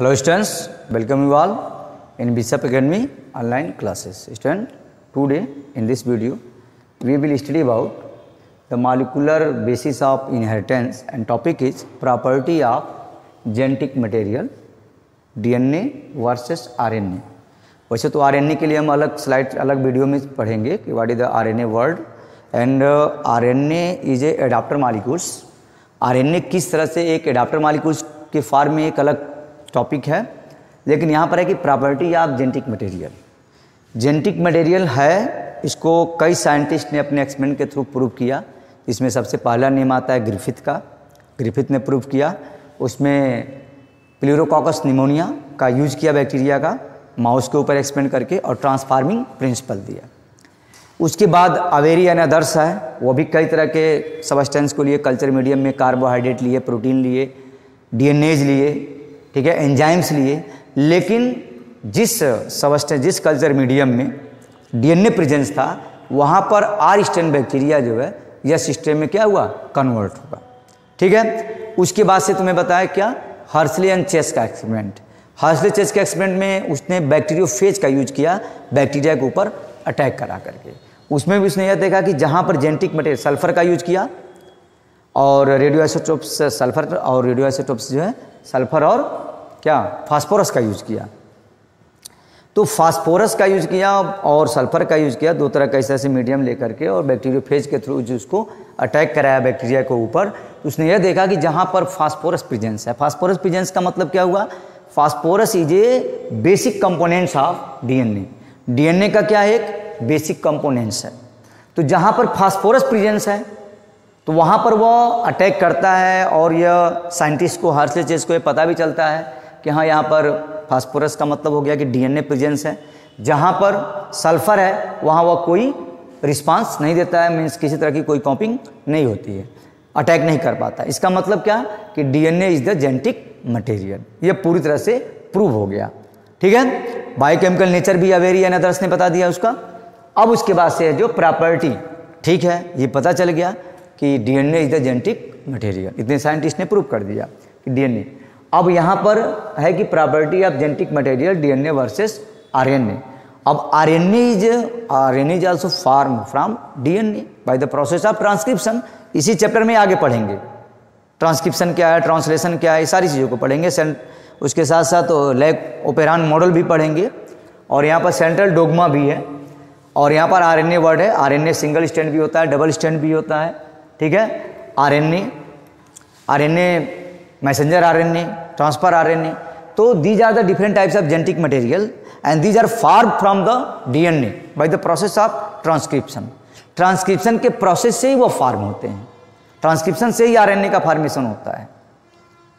Hello students, welcome you all in Bishop Academy online classes. Student, today in this video we will study about the molecular basis of inheritance and topic is property of genetic material DNA versus RNA. वैसे तो RNA के लिए हम अलग slide अलग video में पढ़ेंगे कि what is the RNA world and RNA is a adaptor molecules. RNA किस तरह से एक एडाप्टर मॉलिक्यूल्स के फॉर्म में एक अलग टॉपिक है, लेकिन यहाँ पर है कि property of genetic material. Genetic material है, इसको कई साइंटिस्ट ने अपने एक्सपेरिमेंट के थ्रू प्रूव किया। इसमें सबसे पहला नेम आता है ग्रिफिथ का। ग्रिफिथ ने प्रूव किया, उसमें प्लूरोकॉकस निमोनिया का यूज किया बैक्टीरिया का माउस के ऊपर एक्सपेरिमेंट करके और ट्रांसफार्मिंग प्रिंसिपल दिया। उसके बाद अवेरी एंड अदर्स है, वो भी कई तरह के सबस्टेंस को लिए, कल्चर मीडियम में कार्बोहाइड्रेट लिए, प्रोटीन लिए, डीएनएज लिए, ठीक है, एंजाइम्स लिए। लेकिन जिस कल्चर मीडियम में डीएनए प्रेजेंस था वहाँ पर आर स्टेन बैक्टीरिया जो है यह सिस्टम में क्या हुआ, कन्वर्ट हुआ। ठीक है, उसके बाद से तुम्हें बताया क्या, हर्सले एंड चेस का एक्सपेरिमेंट। हर्सले चेस के एक्सपेरिमेंट में उसने बैक्टीरियोफेज का यूज किया बैक्टीरिया के ऊपर अटैक करा करके। उसमें भी उसने यह देखा कि जहाँ पर जेनेटिक मटेरियल सल्फर का यूज किया और रेडियो आइसोटोप्स सल्फर और रेडियो आइसोटोप्स जो है सल्फर और क्या फास्फोरस का यूज किया। तो फास्फोरस का यूज किया और सल्फर का यूज किया, दो तरह का ऐसे मीडियम लेकर के और बैक्टीरियोफेज के थ्रू जो उसको अटैक कराया बैक्टीरिया के ऊपर। उसने यह देखा कि जहाँ पर फास्फोरस प्रेजेंस है, फास्फोरस प्रेजेंस का मतलब क्या हुआ, phosphorus is a basic components of DNA. DNA का क्या है, एक बेसिक कंपोनेंट्स है। तो जहाँ पर फास्फोरस प्रेजेंस है तो वहाँ पर वह अटैक करता है और यह साइंटिस्ट को हर्सले चेस को ये पता भी चलता है कि हाँ यहाँ पर फास्फोरस का मतलब हो गया कि डीएनए प्रेजेंस है। जहाँ पर सल्फर है वहाँ वह कोई रिस्पांस नहीं देता है, मीन्स किसी तरह की कोई कॉपिंग नहीं होती है, अटैक नहीं कर पाता। इसका मतलब क्या कि DNA is the genetic material. ये पूरी तरह से प्रूव हो गया। ठीक है, बायोकेमिकल नेचर भी अवेरी एंड अदर्स ने बता दिया उसका। अब उसके बाद से जो प्रॉपर्टी, ठीक है, ये पता चल गया कि DNA is the genetic material. इतने साइंटिस्ट ने प्रूव कर दिया कि डीएनए। अब यहाँ पर है कि property of genetic material DNA versus RNA. अब RNA is also form from DNA by the process of transcription. इसी चैप्टर में आगे पढ़ेंगे ट्रांसक्रिप्शन क्या है, ट्रांसलेशन क्या है, सारी चीज़ों को पढ़ेंगे। उसके साथ साथ लैग ओपेरान मॉडल भी पढ़ेंगे और यहाँ पर सेंट्रल डोग्मा भी है। और यहाँ पर आरएनए वर्ड है, आरएनए सिंगल स्ट्रैंड भी होता है, डबल स्ट्रैंड भी होता है। ठीक है, RNA messenger RNA, transfer RNA. तो these are the different types of genetic material and these are form from the DNA by the process of transcription. Transcription के प्रोसेस से ही वो फॉर्म होते हैं, ट्रांसक्रिप्शन से ही आरएनए का फॉर्मेशन होता है।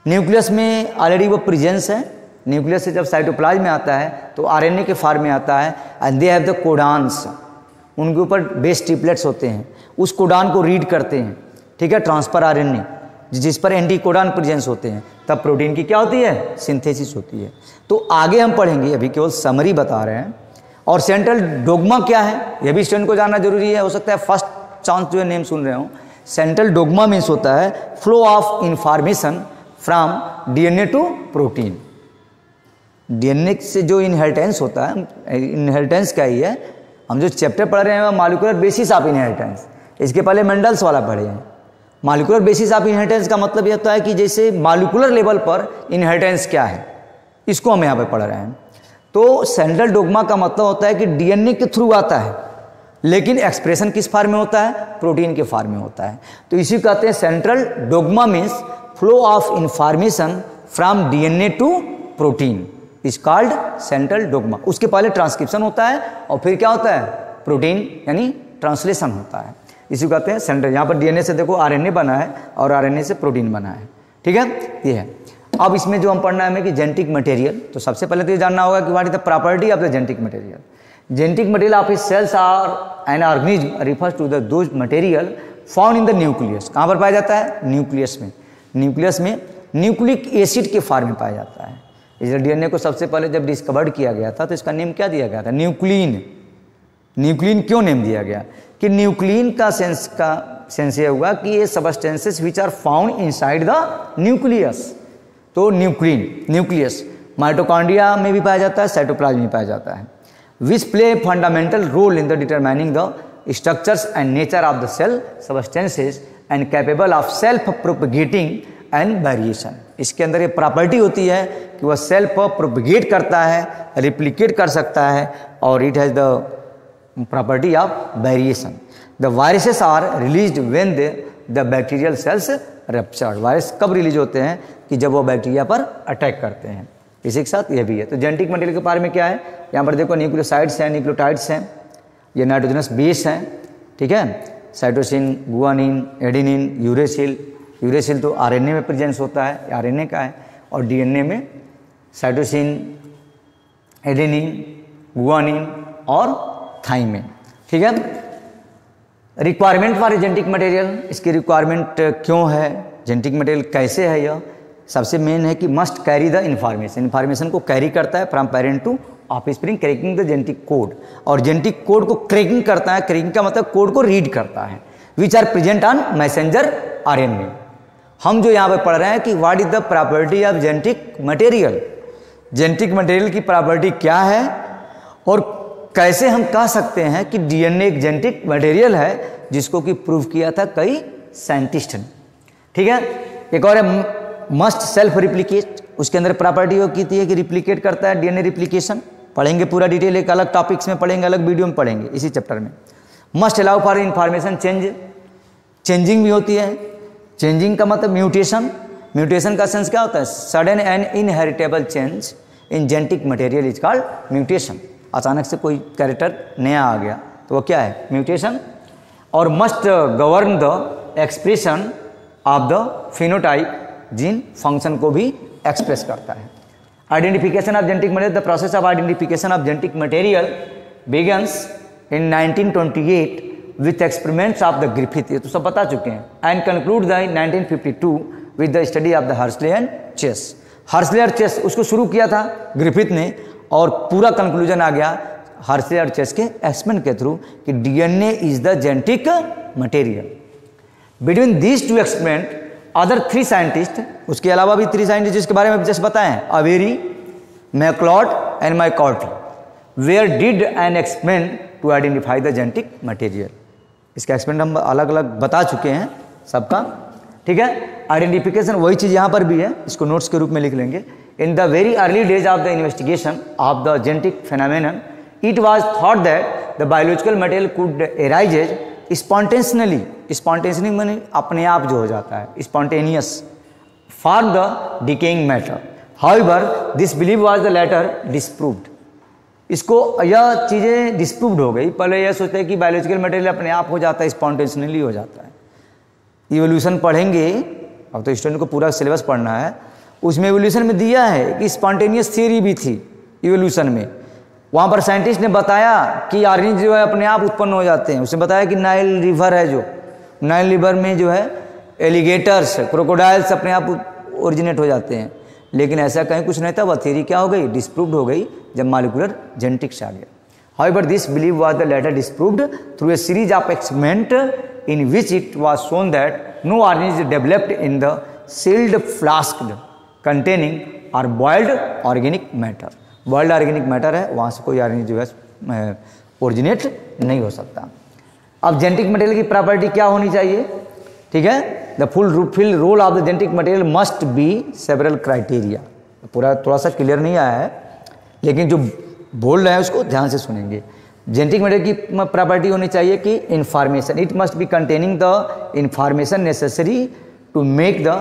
न्यूक्लियस में ऑलरेडी वो प्रेजेंस है, न्यूक्लियस से जब साइटोप्लाज्म में आता है तो आरएनए के फॉर्म में आता है and they have the codons. उनके ऊपर बेस ट्रिपलेट्स होते हैं, उस कोडान को रीड करते हैं। ठीक है, ट्रांसफर आरएनए जिस पर एंटी कोडान प्रेजेंस होते हैं, तब प्रोटीन की क्या होती है, सिंथेसिस होती है। तो आगे हम पढ़ेंगे, अभी केवल समरी बता रहे हैं। और सेंट्रल डोग्मा क्या है यह भी स्टूडेंट को जानना जरूरी है। हो सकता है फर्स्ट चांस जो है नेम सुन रहे हो। सेंट्रल डोग्मा मीन्स होता है flow of information from DNA to protein. DNA से जो इनहेरिटेंस होता है, इनहेरिटेंस क्या ही है, हम जो चैप्टर पढ़ रहे हैं मॉलिक्यूलर बेसिस ऑफ इनहेरिटेंस। इसके पहले मेंडल्स वाला पढ़े हैं। मॉलिक्यूलर बेसिस ऑफ इनहेरिटेंस का मतलब यह होता है कि जैसे मॉलिक्यूलर लेवल पर इनहेरिटेंस क्या है, इसको हम यहाँ पे पढ़ रहे हैं। तो सेंट्रल डोग्मा का मतलब होता है कि डीएनए के थ्रू आता है, लेकिन एक्सप्रेशन किस फॉर्म में होता है, प्रोटीन के फॉर्म में होता है। तो इसी को कहते हैं central dogma means flow of information from DNA to protein is called central dogma. उसके पहले ट्रांसक्रिप्शन होता है और फिर क्या होता है, प्रोटीन यानी ट्रांसलेशन होता है। इसी को कहते हैं सेंट्रल। यहाँ पर डीएनए से देखो आरएनए बना है और आरएनए से प्रोटीन बना है। ठीक है, ये है। अब इसमें जो हम पढ़ना है हमें कि जेनेटिक मटेरियल, तो सबसे पहले तो ये जानना होगा कि what is the property of the genetic material. Genetic material of his cells or an organism refers to the those material found in the nucleus. कहाँ पर पाया जाता है, न्यूक्लियस में। न्यूक्लियस में न्यूक्लिक एसिड के फॉर्म में पाया जाता है। इस डीएनए को सबसे पहले जब डिस्कवर्ड किया गया था तो इसका नेम क्या दिया गया था, न्यूक्लिन। न्यूक्लिन क्यों नेम दिया गया कि न्यूक्लिन का सेंस ये हुआ कि ये substances which are found inside the nucleus. तो न्यूक्लियस माइटोकॉन्ड्रिया में भी पाया जाता है, साइटोप्लाज्म में पाया जाता है। Which play fundamental role in the determining the structures and nature of the cell substances and capable of self propagating and variation. इसके अंदर ये प्रॉपर्टी होती है कि वह सेल्फ प्रोपगेट करता है, रिप्लिकेट कर सकता है, और it has the property of variation. The viruses are released when the bacterial cells ruptured. Virus कब रिलीज होते हैं? कि जब वो बैक्टीरिया पर अटैक करते हैं। इसी के साथ ये भी है। तो जेनेटिक मटेरियल के बारे में क्या है, यहाँ पर देखो न्यूक्लियोसाइड्स हैं, न्यूक्लियोटाइड्स हैं, ये नाइट्रोजनस बेस हैं, ठीक है, cytosine, guanine, adenine, uracil. Uracil तो आरएनए में प्रेजेंस होता है, आरएनए का है, और डीएनए में साइटोसिन, एडेनिन, गुआनिन और थाइमिन, ठीक है। रिक्वायरमेंट फॉर जेनेटिक मटेरियल, इसकी रिक्वायरमेंट क्यों है, जेनेटिक मटेरियल कैसे है, यह सबसे मेन है कि मस्ट कैरी द इन्फॉर्मेशन को कैरी करता है from parent to offspring, cracking the genetic code, और जेनेटिक कोड को क्रैकिंग करता है, क्रैकिंग का मतलब कोड को रीड करता है, which are present on messenger RNA. हम जो यहाँ पर पढ़ रहे हैं कि what is the property of genetic material, genetic material की प्रॉपर्टी क्या है, और कैसे हम कह सकते हैं कि डीएनए एक जेनेटिक मटेरियल है, जिसको कि प्रूव किया था कई साइंटिस्ट ने, ठीक है। एक और है मस्ट सेल्फ रिप्लिकेट, उसके अंदर प्रॉपर्टी वो की है कि रिप्लिकेट करता है, डीएनए रिप्लिकेशन पढ़ेंगे पूरा डिटेल, एक अलग टॉपिक्स में पढ़ेंगे, अलग वीडियो में पढ़ेंगे इसी चैप्टर में। Must allow for information change, changing भी होती है। चेंजिंग का मतलब म्यूटेशन, म्यूटेशन का सेंस क्या होता है, sudden and inheritable change in genetic material is called mutation. अचानक से कोई कैरेक्टर नया आ गया तो वो क्या है, म्यूटेशन। और must govern the expression of the phenotype, gene function को भी एक्सप्रेस करता है। Identification of genetic material, the process of identification of genetic material begins in 1928 with experiments of the Griffith, ये तो सब बता चुके हैं, and conclude the 1952 with the study of the Hershey and Chase. Hershey और Chase उसको शुरू किया था ग्रिफिथ ने, और पूरा कंक्लूजन आ गया हर्सले और चेस के एक्सपेरिमेंट के थ्रू कि DNA is the genetic material. Between these two experiment other 3 scientist, उसके अलावा भी 3 साइंटिस्ट जिसके बारे में जैसे बताएं, Avery, MacLeod and McCarty, were did an experiment to identify the genetic material. इसका एक्सपेरिमेंट हम अलग अलग बता चुके हैं सबका, ठीक है। आइडेंटिफिकेशन वही चीज़ यहाँ पर भी है, इसको नोट्स के रूप में लिख लेंगे। In the very early days of the investigation of the genetic phenomenon, it was thought that the biological material could arise spontaneously, spontaneously माने अपने आप जो हो जाता है, spontaneous, for the decaying matter. However this believe was the later disproved. इसको यह चीज़ें डिस्प्रूव्ड हो गई। पहले यह सोचते हैं कि बायोलॉजिकल मटेरियल अपने आप हो जाता है, स्पॉन्टेनियसली हो जाता है। इवोल्यूशन पढ़ेंगे, अब तो स्टूडेंट को पूरा सिलेबस पढ़ना है, उसमें इवोल्यूशन में दिया है कि स्पॉन्टेनियस थियरी भी थी इवोल्यूशन में। वहाँ पर साइंटिस्ट ने बताया कि आर्गेनिज्म जो है अपने आप उत्पन्न हो जाते हैं। उसने बताया कि नाइल रिवर है, जो नाइल रिवर में जो है एलिगेटर्स, क्रोकोडाइल्स अपने आप ओरिजिनेट हो जाते हैं, लेकिन ऐसा कहीं कुछ नहीं था। वह थियरी क्या हो गई, डिस्प्रूव्ड हो गई जब मॉलिक्यूलर जेनेटिक्स आ गया। However this believe was the later disproved through a series of experiment in which it was shown that no organism developed in the sealed flask containing or boiled organic matter। boiled organic matter है, वहाँ से कोई organism जो है originate नहीं हो सकता। अब जेनेटिक मटेरियल की प्रॉपर्टी क्या होनी चाहिए, ठीक है। The full role of the genetic material must be several criteria. पूरा थोड़ा सा क्लियर नहीं आया है, लेकिन जो बोल रहे हैं उसको ध्यान से सुनेंगे। जेनेटिक मटेरियल की प्रॉपर्टी होनी चाहिए कि information, it must be containing the information necessary to make the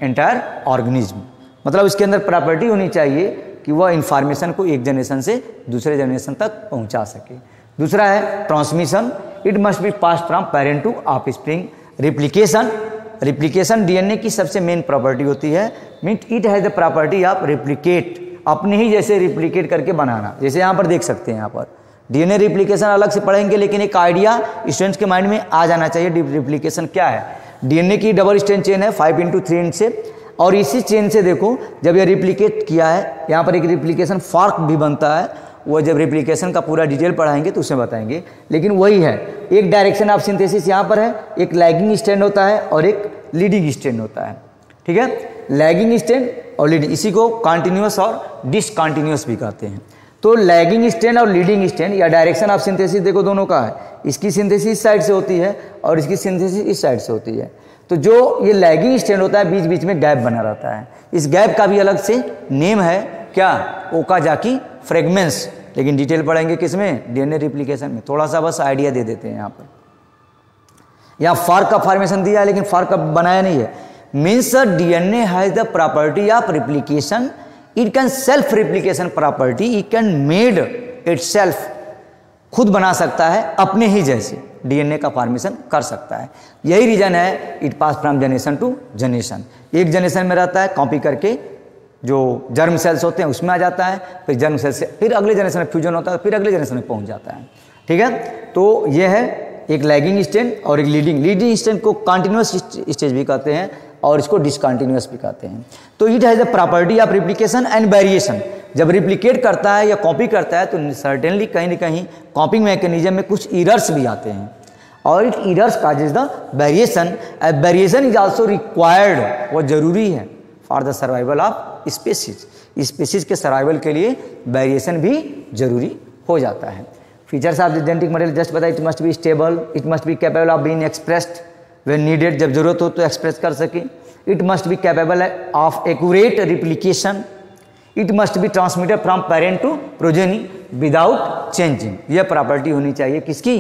entire organism. मतलब इसके अंदर प्रॉपर्टी होनी चाहिए कि वह इंफॉर्मेशन को एक जनरेशन से दूसरे जनरेशन तक पहुंचा सके। दूसरा है transmission, it must be pass from parent to offspring. Replication, replication DNA की सबसे मेन प्रॉपर्टी होती है, mean it has the property of replicate, अपने ही जैसे रिप्लिकेट करके बनाना। जैसे यहाँ पर देख सकते हैं, यहाँ पर डीएनए रिप्लिकेशन अलग से पढ़ेंगे, लेकिन एक आइडिया स्टूडेंट्स के माइंड में आ जाना चाहिए रिप्लिकेशन क्या है। डीएनए की डबल स्ट्रैंड चेन है 5 × 3 से, और इसी चेन से देखो जब यह रिप्लिकेट किया है, यहाँ पर एक रिप्लिकेशन फॉर्क भी बनता है। वो जब रिप्लिकेशन का पूरा डिटेल पढ़ाएंगे तो उसमें बताएंगे, लेकिन वही है। एक डायरेक्शन ऑफ सिंथेसिस यहाँ पर है, एक लैगिंग स्ट्रैंड होता है और एक लीडिंग स्ट्रैंड होता है, ठीक है। लैगिंग स्ट्रैंड और लीडिंग, इसी को कंटिन्यूस और डिसकंटिन्यूस भी कहते हैं। तो लैगिंग स्ट्रैंड और लीडिंग स्ट्रैंड या डायरेक्शन ऑफ सिंथेसिस देखो दोनों का है, इसकी सिंथेसिस इस साइड से होती है और इसकी सिंथेसिस इस साइड से होती है। तो जो ये लैगिंग स्ट्रैंड होता है बीच बीच में गैप बना रहता है, इस गैप का भी अलग से नेम है क्या, ओकाजाकी फ्रेगमेंट्स। लेकिन डिटेल पढ़ेंगे किसमें, डीएनए रिप्लिकेशन में। थोड़ा सा बस आइडिया दे देते हैं यहाँ पर। यहाँ फार्क का फॉर्मेशन दिया है लेकिन फार्क का बनाया नहीं है। Means DNA has the property of replication, it can self replication property, it can made it self, खुद बना सकता है अपने ही जैसे डीएनए का फॉर्मेशन कर सकता है। यही रीजन है it pass from generation to generation. एक जनरेशन में रहता है, कॉपी करके जो जर्म सेल्स होते हैं उसमें आ जाता है, फिर जर्म सेल से फिर अगले जनरेशन में फ्यूजन होता है, फिर अगले जनरेशन में पहुंच जाता है। ठीक है, तो यह है एक लैगिंग स्टेज और एक लीडिंग स्टेज को कंटिन्यूस स्टेज भी कहते हैं और इसको डिसकंटिन्यूस भी कहते हैं। तो it has the property of replication and variation. जब रिप्लिकेट करता है या कॉपी करता है तो सर्टेनली कहीं ना कहीं कॉपिंग मैकेनिज्म में कुछ एरर्स भी आते हैं और it errors causes the variation. Variation is also required, वो जरूरी है for the survival of species. Species के सर्वाइवल के लिए वेरिएशन भी जरूरी हो जाता है। Features of the genetic material just बताया, it must be stable, it must be capable of being expressed when needed, जब जरूरत हो तो एक्सप्रेस कर सके। It must be capable of accurate replication, it must be transmitted from parent to progeny without changing. यह property होनी चाहिए किसकी,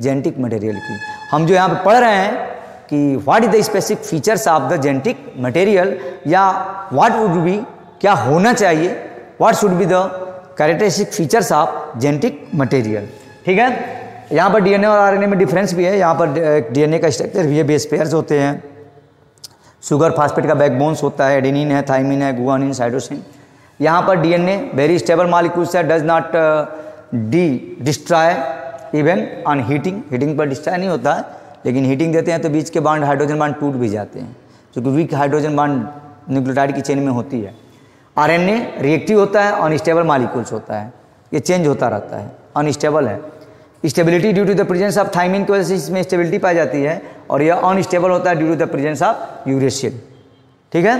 जेनेटिक मटेरियल की। हम जो यहाँ पे पढ़ रहे हैं कि what is the specific features of the genetic material, या व्हाट वुड बी, क्या होना चाहिए, what should be the characteristic features of genetic material. ठीक है, यहाँ पर डीएनए और आरएनए में डिफरेंस भी है। यहाँ पर डीएनए का स्ट्रक्चर भी है, बेस पेयर्स होते हैं, शुगर फास्फेट का बैकबोन्स होता है, एडेनिन है, थाइमिन है, गुआनिन, साइटोसिन। यहाँ पर डीएनए वेरी स्टेबल मॉलिक्यूल्स है, does not destroy even on heating. Heating पर डिस्ट्रॉय नहीं होता है, लेकिन हीटिंग देते हैं तो बीच के बांड हाइड्रोजन बांड टूट भी जाते हैं, क्योंकि वीक हाइड्रोजन बांड न्यूक्लियोटाइड की चेन में होती है। आरएनए रिएक्टिव होता है, अनस्टेबल मॉलिक्यूल्स होता है, ये चेंज होता रहता है, अनस्टेबल है। Stability due to the presence of thymine की वजह से इसमें स्टेबिलिटी पाई जाती है, और यह अनस्टेबल होता है due to the presence of uracil. ठीक है,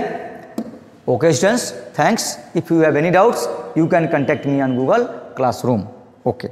okay students, thanks. If you have any doubts you can contact me on Google Classroom. Okay.